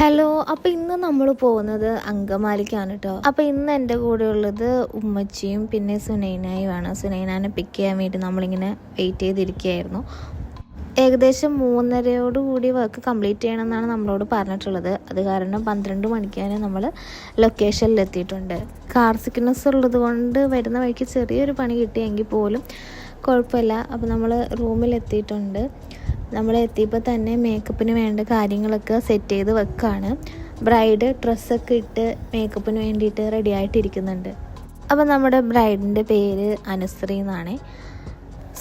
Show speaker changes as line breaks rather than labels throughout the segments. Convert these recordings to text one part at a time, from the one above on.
Hello. അപ്പോൾ ഇന്ന് നമ്മൾ പോകുന്നത് അങ്കമാലിക്കാണ് കേട്ടോ. അപ്പോൾ ഇന്ന് എൻ്റെ കൂടെ ഉള്ളത് ഉമ്മച്ചിയും പിന്നെ സുനൈനയുമാണ്. സുനൈനാനെ പിക്ക് ചെയ്യാൻ വേണ്ടി നമ്മളിങ്ങനെ വെയിറ്റ് ചെയ്തിരിക്കുകയായിരുന്നു. ഏകദേശം 3:30 വർക്ക് കംപ്ലീറ്റ് ചെയ്യണമെന്നാണ് നമ്മളോട് പറഞ്ഞിട്ടുള്ളത്. അത് കാരണം 12 മണിക്കാണ് നമ്മൾ ലൊക്കേഷനിലെത്തിയിട്ടുണ്ട്. കാർ സിക്നസ് ഉള്ളത് കൊണ്ട് വരുന്ന വഴിക്ക് ചെറിയൊരു പണി കിട്ടിയെങ്കിൽ പോലും കുഴപ്പമില്ല. അപ്പോൾ നമ്മൾ റൂമിലെത്തിയിട്ടുണ്ട്. നമ്മൾ എത്തിയപ്പോൾ തന്നെ മേക്കപ്പിന് വേണ്ട കാര്യങ്ങളൊക്കെ സെറ്റ് ചെയ്ത് വെക്കുകയാണ്. ബ്രൈഡ് ഡ്രസ്സൊക്കെ ഇട്ട് മേക്കപ്പിന് വേണ്ടിയിട്ട് റെഡി ആയിട്ടിരിക്കുന്നുണ്ട്. അപ്പോൾ നമ്മുടെ ബ്രൈഡിൻ്റെ പേര് അനുശ്രീ എന്നാണ്.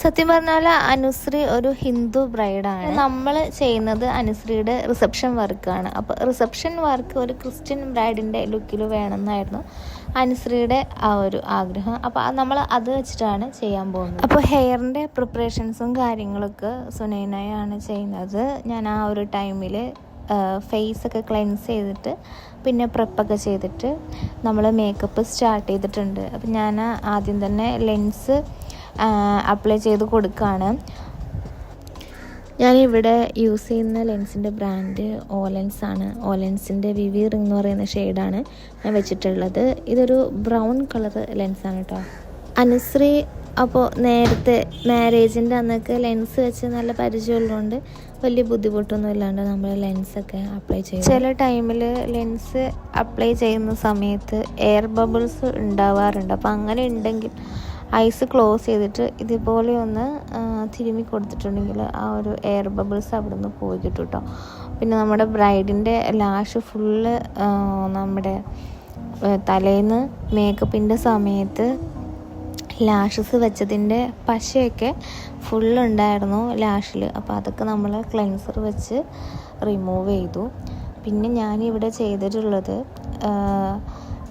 സത്യം പറഞ്ഞാൽ അനുശ്രീ ഒരു ഹിന്ദു ബ്രൈഡാണ്. നമ്മൾ ചെയ്യുന്നത് അനുശ്രീയുടെ റിസപ്ഷൻ വർക്കാണ്. അപ്പോൾ റിസപ്ഷൻ വർക്ക് ഒരു ക്രിസ്ത്യൻ ബ്രൈഡിൻ്റെ ലുക്കിൽ വേണമെന്നായിരുന്നു അനുശ്രീയുടെ ആ ഒരു ആഗ്രഹം. അപ്പോൾ നമ്മൾ അത് വെച്ചിട്ടാണ് ചെയ്യാൻ പോകുന്നത്. അപ്പോൾ ഹെയറിൻ്റെ പ്രിപ്പറേഷൻസും കാര്യങ്ങളൊക്കെ സുനൈനയാണ് ചെയ്യുന്നത്. ഞാൻ ആ ഒരു ടൈമിൽ ഫേസൊക്കെ ക്ലെൻസ് ചെയ്തിട്ട് പിന്നെ പ്രെപ്പൊക്കെ ചെയ്തിട്ട് നമ്മൾ മേക്കപ്പ് സ്റ്റാർട്ട് ചെയ്തിട്ടുണ്ട്. അപ്പം ഞാൻ ആദ്യം തന്നെ ലെൻസ് അപ്ലൈ ചെയ്ത് കൊടുക്കുകയാണ്. ഞാനിവിടെ യൂസ് ചെയ്യുന്ന ലെൻസിൻ്റെ ബ്രാൻഡ് ഓലെൻസാണ്. ഓലെൻസിൻ്റെ വിവി റിംഗ് എന്ന് പറയുന്ന ഷെയ്ഡാണ് ഞാൻ വെച്ചിട്ടുള്ളത്. ഇതൊരു ബ്രൗൺ കളർ ലെൻസാണ് കേട്ടോ. അനുശ്രീ അപ്പോൾ നേരത്തെ മാരേജിൻ്റെ അന്നൊക്കെ ലെൻസ് വെച്ച് നല്ല പരിചയമുള്ളതുകൊണ്ട് വലിയ ബുദ്ധിമുട്ടൊന്നും ഇല്ലാണ്ട് നമ്മൾ ലെൻസൊക്കെ അപ്ലൈ ചെയ്യും. ചില ടൈമിൽ ലെൻസ് അപ്ലൈ ചെയ്യുന്ന സമയത്ത് എയർ ബബിൾസ് ഉണ്ടാവാറുണ്ട്. അപ്പോൾ അങ്ങനെ ഉണ്ടെങ്കിൽ ഐസ് ക്ലോസ് ചെയ്തിട്ട് ഇതുപോലെ ഒന്ന് തിരുമ്മി കൊടുത്തിട്ടുണ്ടെങ്കിൽ ആ ഒരു എയർ ബബിൾസ് അവിടെ നിന്ന് പോയി കിട്ടും കേട്ടോ. പിന്നെ നമ്മുടെ ബ്രൈഡിൻ്റെ ലാഷ് ഫുള്ള് നമ്മുടെ തലേന്ന് മേക്കപ്പിൻ്റെ സമയത്ത് ലാഷസ് വെച്ചതിൻ്റെ പശയൊക്കെ ഫുള്ളുണ്ടായിരുന്നു ലാഷിൽ. അപ്പോൾ അതൊക്കെ നമ്മൾ ക്ലെൻസർ വെച്ച് റിമൂവ് ചെയ്തു. പിന്നെ ഞാനിവിടെ ചെയ്തിട്ടുള്ളത്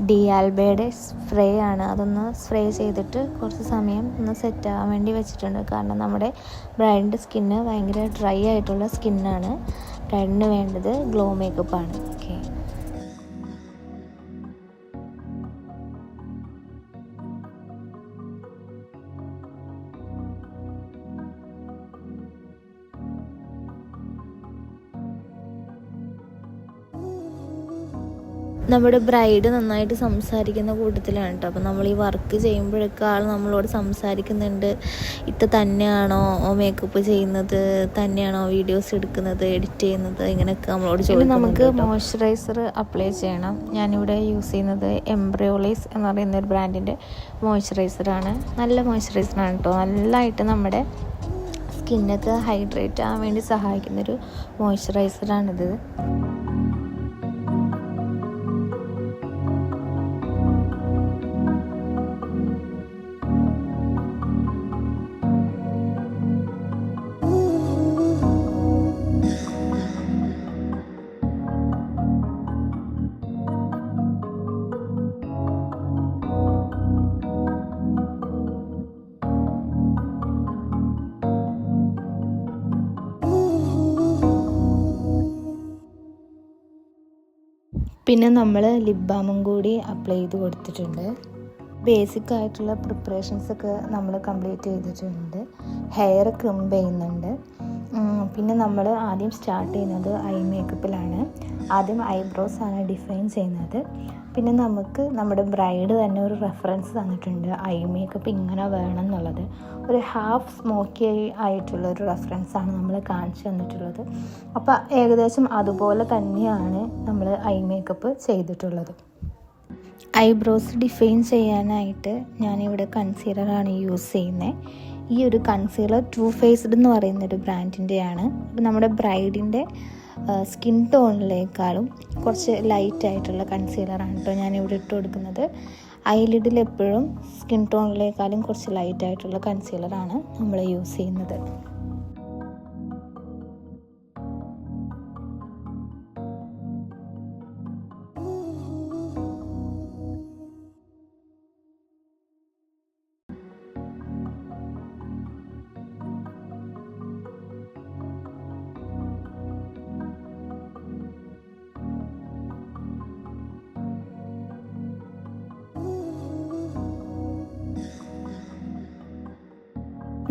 ഡിയാൽബയുടെ സ്പ്രേ ആണ്. അതൊന്ന് സ്പ്രേ ചെയ്തിട്ട് കുറച്ച് സമയം ഒന്ന് സെറ്റ് ആവാൻ വേണ്ടി വെച്ചിട്ടുണ്ട്. കാരണം നമ്മുടെ ബ്രൈഡിൻ്റെ സ്കിന്ന് ഭയങ്കര ഡ്രൈ ആയിട്ടുള്ള സ്കിന്നാണ്. ബ്രൈഡിന് വേണ്ടത് ഗ്ലോ മേക്കപ്പാണ്. ഓക്കെ. നമ്മുടെ ബ്രൈഡ് നന്നായിട്ട് സംസാരിക്കുന്ന കൂട്ടത്തിലാണ് കേട്ടോ. അപ്പോൾ നമ്മൾ ഈ വർക്ക് ചെയ്യുമ്പോഴൊക്കെ ആൾ നമ്മളോട് സംസാരിക്കുന്നുണ്ട്. ഇത് തന്നെയാണോ മേക്കപ്പ് ചെയ്യുന്നത്, തന്നെയാണോ വീഡിയോസ് എടുക്കുന്നത്, എഡിറ്റ് ചെയ്യുന്നത്, ഇങ്ങനെയൊക്കെ നമ്മളോട് ചോദിക്കും. നമുക്ക് മോയ്സ്ചറൈസർ അപ്ലൈ ചെയ്യണം. ഞാനിവിടെ യൂസ് ചെയ്യുന്നത് എംബ്രിയോളൈസ് എന്ന് പറയുന്ന ഒരു ബ്രാൻഡിൻ്റെ മോയ്സ്ചറൈസറാണ്. നല്ല മോയ്സ്ചറൈസറാണ് കേട്ടോ. നല്ലതായിട്ട് നമ്മുടെ സ്കിന്നൊക്കെ ഹൈഡ്രേറ്റ് ആവാൻ വേണ്ടി സഹായിക്കുന്നൊരു മോയ്സ്ചറൈസറാണിത്. പിന്നെ നമ്മൾ ലിപ് ബാമും കൂടി അപ്ലൈ ചെയ്ത് കൊടുത്തിട്ടുണ്ട്. ബേസിക് ആയിട്ടുള്ള പ്രിപ്പറേഷൻസൊക്കെ നമ്മൾ കംപ്ലീറ്റ് ചെയ്തിട്ടുണ്ട്. ഹെയർ ക്രിംപ് ചെയ്യുന്നുണ്ട്. പിന്നെ നമ്മൾ ആദ്യം സ്റ്റാർട്ട് ചെയ്യുന്നത് ഐ മേക്കപ്പിലാണ്. ആദ്യം ഐബ്രോസാണ് ഡിഫൈൻ ചെയ്യുന്നത്. പിന്നെ നമുക്ക് നമ്മുടെ ബ്രൈഡ് തന്നെ ഒരു റെഫറൻസ് തന്നിട്ടുണ്ട്, ഐ മേക്കപ്പ് ഇങ്ങനെ വേണം എന്നുള്ളത്. ഒരു ഹാഫ് സ്മോക്കി ആയിട്ടുള്ളൊരു റെഫറൻസാണ് നമ്മൾ കാണിച്ചു തന്നിട്ടുള്ളത്. അപ്പോൾ ഏകദേശം അതുപോലെ തന്നെയാണ് നമ്മൾ ഐ മേക്കപ്പ് ചെയ്തിട്ടുള്ളത്. ഐബ്രോസ് ഡിഫൈൻ ചെയ്യാനായിട്ട് ഞാനിവിടെ കൺസീലറാണ് യൂസ് ചെയ്യുന്നത്. ഈ ഒരു കൺസീലർ ടു ഫേസ്ഡ് എന്ന് പറയുന്നൊരു ബ്രാൻഡിൻ്റെയാണ്. അപ്പോൾ നമ്മുടെ ബ്രൈഡിൻ്റെ സ്കിൻ ടോണിലേക്കാളും കുറച്ച് ലൈറ്റ് ആയിട്ടുള്ള കൺസീലറാണ് കേട്ടോ ഞാനിവിടെ ഇട്ട് കൊടുക്കുന്നത്. ഐലിഡിൽ എപ്പോഴും സ്കിൻ ടോണിലേക്കാളും കുറച്ച് ലൈറ്റ് ആയിട്ടുള്ള കൺസീലറാണ് നമ്മൾ യൂസ് ചെയ്യുന്നത്.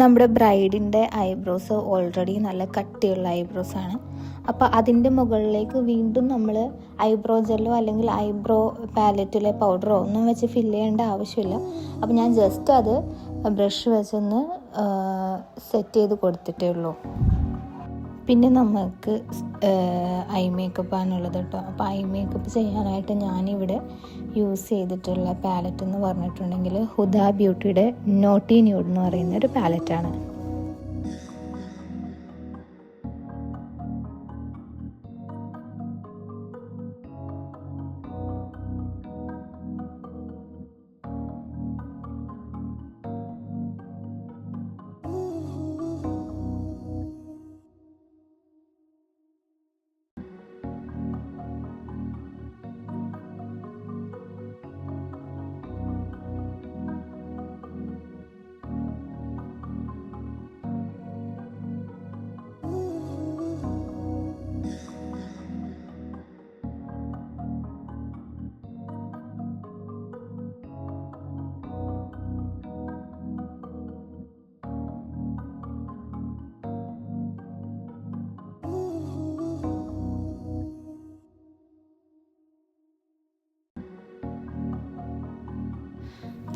നമ്മുടെ ബ്രൈഡിൻ്റെ ഐബ്രോസ് ഓൾറെഡി നല്ല കട്ടിയുള്ള ഐബ്രോസാണ്. അപ്പോൾ അതിൻ്റെ മുകളിലേക്ക് വീണ്ടും നമ്മൾ ഐബ്രോ ജെല്ലോ അല്ലെങ്കിൽ ഐബ്രോ പാലറ്റിലെ പൗഡറോ ഒന്നും വെച്ച് ഫില്ല് ചെയ്യേണ്ട ആവശ്യമില്ല. അപ്പോൾ ഞാൻ ജസ്റ്റ് അത് ബ്രഷ് വെച്ചൊന്ന് സെറ്റ് ചെയ്ത് കൊടുത്തിട്ടേ ഉള്ളൂ. പിന്നെ നമുക്ക് ഐ മേക്കപ്പാണുള്ളത് കേട്ടോ. അപ്പോൾ ഐ മേക്കപ്പ് ചെയ്യാനായിട്ട് ഞാനിവിടെ യൂസ് ചെയ്തിട്ടുള്ള പാലറ്റ് എന്ന് പറഞ്ഞിട്ടുണ്ടെങ്കിൽ ഹുദ ബ്യൂട്ടിയുടെ നോട്ടി ന്യൂഡ് എന്ന് പറയുന്ന ഒരു പാലറ്റാണ്.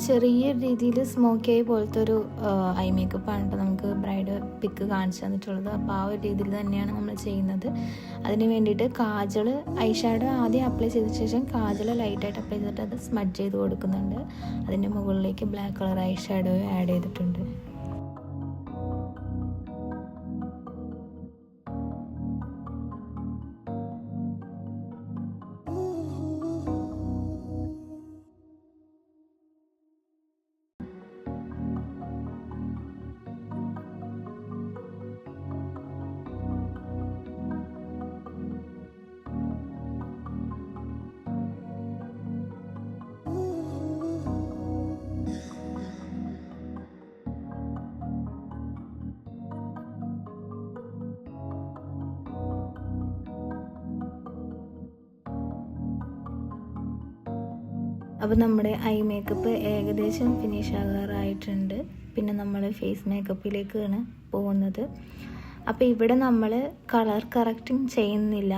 ചെറിയ രീതിയിൽ സ്മോക്കിയായി പോലത്തെ ഒരു ഐ മേക്കപ്പാണ് കേട്ടോ നമുക്ക് ബ്രൈഡ് പിക്ക് കാണിച്ചു തന്നിട്ടുള്ളത്. അപ്പോൾ ആ ഒരു രീതിയിൽ തന്നെയാണ് നമ്മൾ ചെയ്യുന്നത്. അതിന് വേണ്ടിയിട്ട് കാജൽ ഐ ഷാഡോ ആദ്യം അപ്ലൈ ചെയ്ത ശേഷം കാജൽ ലൈറ്റായിട്ട് അപ്ലൈ ചെയ്തിട്ട് അത് സ്മഡ്ജ് ചെയ്ത് കൊടുക്കുന്നുണ്ട്. അതിൻ്റെ മുകളിലേക്ക് black colour I shadow add ചെയ്തിട്ടുണ്ട്. അപ്പോൾ നമ്മുടെ ഐ മേക്കപ്പ് ഏകദേശം ഫിനിഷ് ആകാറായിട്ടുണ്ട്. പിന്നെ നമ്മൾ ഫേസ് മേക്കപ്പിലേക്കാണ് പോകുന്നത്. അപ്പോൾ ഇവിടെ നമ്മൾ കളർ കറക്റ്റിംഗ് ചെയ്യുന്നില്ല.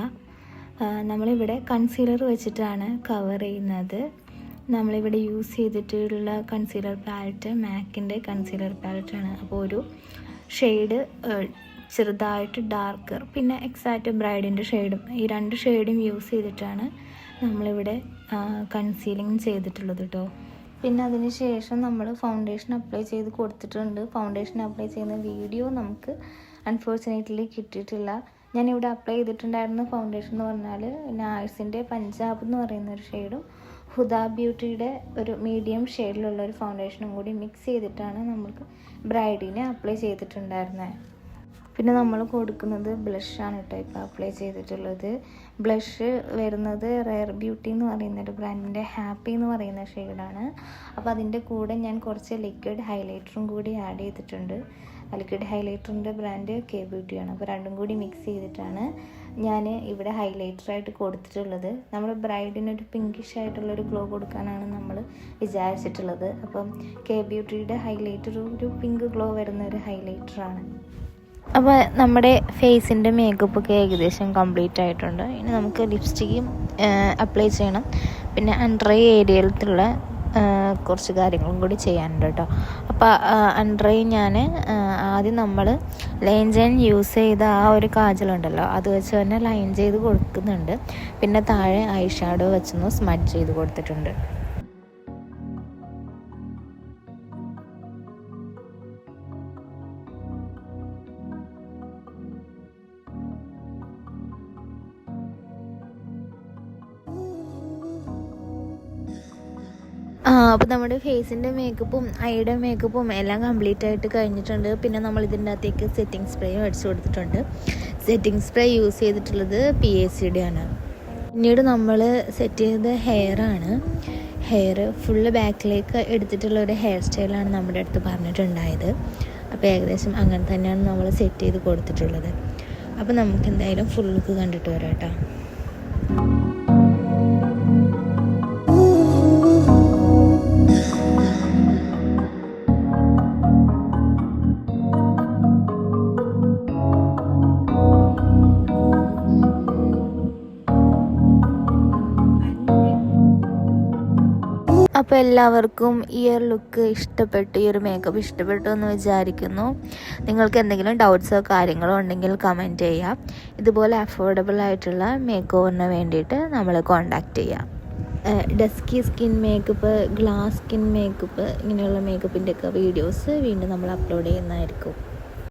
നമ്മളിവിടെ കൺസീലർ വെച്ചിട്ടാണ് കവർ ചെയ്യുന്നത്. നമ്മളിവിടെ യൂസ് ചെയ്തിട്ടുള്ള കൺസീലർ പാലറ്റ് മാക്കിൻ്റെ കൺസീലർ പാലറ്റാണ്. അപ്പോൾ ഒരു ഷെയ്ഡ് ചെറുതായിട്ട് ഡാർക്കർ പിന്നെ എക്സാക്റ്റ് ബ്രൈഡിൻ്റെ ഷെയ്ഡും ഈ രണ്ട് ഷെയ്ഡും യൂസ് ചെയ്തിട്ടാണ് നമ്മളിവിടെ കൺസീലിങ് ചെയ്തിട്ടുള്ളത് കേട്ടോ. പിന്നെ അതിന് ശേഷം നമ്മൾ ഫൗണ്ടേഷൻ അപ്ലൈ ചെയ്ത് കൊടുത്തിട്ടുണ്ട്. ഫൗണ്ടേഷൻ അപ്ലൈ ചെയ്യുന്ന വീഡിയോ നമുക്ക് അൺഫോർച്ചുനേറ്റ്ലി കിട്ടിയിട്ടില്ല. ഞാനിവിടെ അപ്ലൈ ചെയ്തിട്ടുണ്ടായിരുന്ന ഫൗണ്ടേഷൻ എന്ന് പറഞ്ഞാൽ നാഴ്സിൻ്റെ പഞ്ചാബ് എന്ന് പറയുന്ന ഒരു ഷെയ്ഡും ഹുദ ബ്യൂട്ടിയുടെ ഒരു മീഡിയം ഷെയ്ഡിലുള്ള ഒരു ഫൗണ്ടേഷനും കൂടി മിക്സ് ചെയ്തിട്ടാണ് നമുക്ക് ബ്രൈഡിനെ അപ്ലൈ ചെയ്തിട്ടുണ്ടായിരുന്നത്. പിന്നെ നമ്മൾ കൊടുക്കുന്നത് ബ്ലഷാണ് കേട്ടോ ഇപ്പോൾ അപ്ലൈ ചെയ്തിട്ടുള്ളത്. ബ്ലഷ് വരുന്നത് റെയർ ബ്യൂട്ടി എന്ന് പറയുന്ന ഒരു ബ്രാൻഡിൻ്റെ ഹാപ്പി എന്ന് പറയുന്ന ഷെയ്ഡാണ്. അപ്പോൾ അതിൻ്റെ കൂടെ ഞാൻ കുറച്ച് ലിക്വിഡ് ഹൈലൈറ്ററും കൂടി ആഡ് ചെയ്തിട്ടുണ്ട്. ലിക്വിഡ് ഹൈലൈറ്ററിൻ്റെ ബ്രാൻഡ് കെ ബ്യൂട്ടിയാണ്. അപ്പോൾ രണ്ടും കൂടി മിക്സ് ചെയ്തിട്ടാണ് ഞാൻ ഇവിടെ ഹൈലൈറ്ററായിട്ട് കൊടുത്തിട്ടുള്ളത്. നമ്മുടെ ബ്രൈഡിനൊരു പിങ്കിഷ് ആയിട്ടുള്ളൊരു ഗ്ലോ കൊടുക്കാനാണ് നമ്മൾ വിചാരിച്ചിട്ടുള്ളത്. അപ്പം കെ ബ്യൂട്ടിയുടെ ഹൈലൈറ്റർ ഒരു പിങ്ക് ഗ്ലോ വരുന്ന ഒരു ഹൈലൈറ്ററാണ്. അപ്പോൾ നമ്മുടെ ഫേസിൻ്റെ മേക്കപ്പൊക്കെ ഏകദേശം കംപ്ലീറ്റ് ആയിട്ടുണ്ട്. ഇനി നമുക്ക് ലിപ്സ്റ്റിക്കും അപ്ലൈ ചെയ്യണം. പിന്നെ അണ്ടർ ഐ ഏരിയയിലുള്ള കുറച്ച് കാര്യങ്ങളും കൂടി ചെയ്യാനുണ്ട് കേട്ടോ. അപ്പോൾ അണ്ടർ ഐ ഞാൻ ആദ്യം നമ്മൾ ലൈൻ ജെൻ യൂസ് ചെയ്ത ആ ഒരു കാജലുണ്ടല്ലോ അത് വെച്ച് തന്നെ ലൈൻ ചെയ്ത് കൊടുക്കുന്നുണ്ട്. പിന്നെ താഴെ ഐ ഷാഡോ വെച്ചൊന്ന് സ്മഡ്ജ് ചെയ്ത് കൊടുത്തിട്ടുണ്ട്. അപ്പോൾ നമ്മുടെ ഫേസിൻ്റെ മേക്കപ്പും ഐയുടെ മേക്കപ്പും എല്ലാം കംപ്ലീറ്റ് ആയിട്ട് കഴിഞ്ഞിട്ടുണ്ട്. പിന്നെ നമ്മൾ ഇതിൻ്റെ അകത്തേക്ക് സെറ്റിംഗ് സ്പ്രേയും അടിച്ചു കൊടുത്തിട്ടുണ്ട്. സെറ്റിംഗ് സ്പ്രേ യൂസ് ചെയ്തിട്ടുള്ളത് PACയുടെ ആണ്. പിന്നീട് നമ്മൾ സെറ്റ് ചെയ്ത ഹെയറാണ്. ഹെയർ ഫുള്ള് ബാക്കിലേക്ക് എടുത്തിട്ടുള്ള ഒരു ഹെയർ സ്റ്റൈലാണ് നമ്മുടെ അടുത്ത് പറഞ്ഞിട്ടുണ്ടായത്. അപ്പോൾ ഏകദേശം അങ്ങനെ തന്നെയാണ് നമ്മൾ സെറ്റ് ചെയ്ത് കൊടുത്തിട്ടുള്ളത്. അപ്പോൾ നമുക്ക് എന്തായാലും ഫുൾ ലുക്ക് കണ്ടിട്ട് വരാം കേട്ടോ. അപ്പോൾ എല്ലാവർക്കും ഈ ഒരു ലുക്ക് ഇഷ്ടപ്പെട്ടു, ഈ ഒരു മേക്കപ്പ് ഇഷ്ടപ്പെട്ടു എന്ന് വിചാരിക്കുന്നു. നിങ്ങൾക്ക് എന്തെങ്കിലും ഡൗട്ട്സോ കാര്യങ്ങളോ ഉണ്ടെങ്കിൽ കമൻറ്റ് ചെയ്യാം. ഇതുപോലെ അഫോർഡബിൾ ആയിട്ടുള്ള മേക്ക് ഓവറിന് വേണ്ടിയിട്ട് നമ്മളെ കോൺടാക്റ്റ് ചെയ്യാം. Dusky skin makeup, glass skin makeup, ഇങ്ങനെയുള്ള മേക്കപ്പിൻ്റെയൊക്കെ വീഡിയോസ് വീണ്ടും നമ്മൾ അപ്ലോഡ് ചെയ്യുന്നതായിരിക്കും.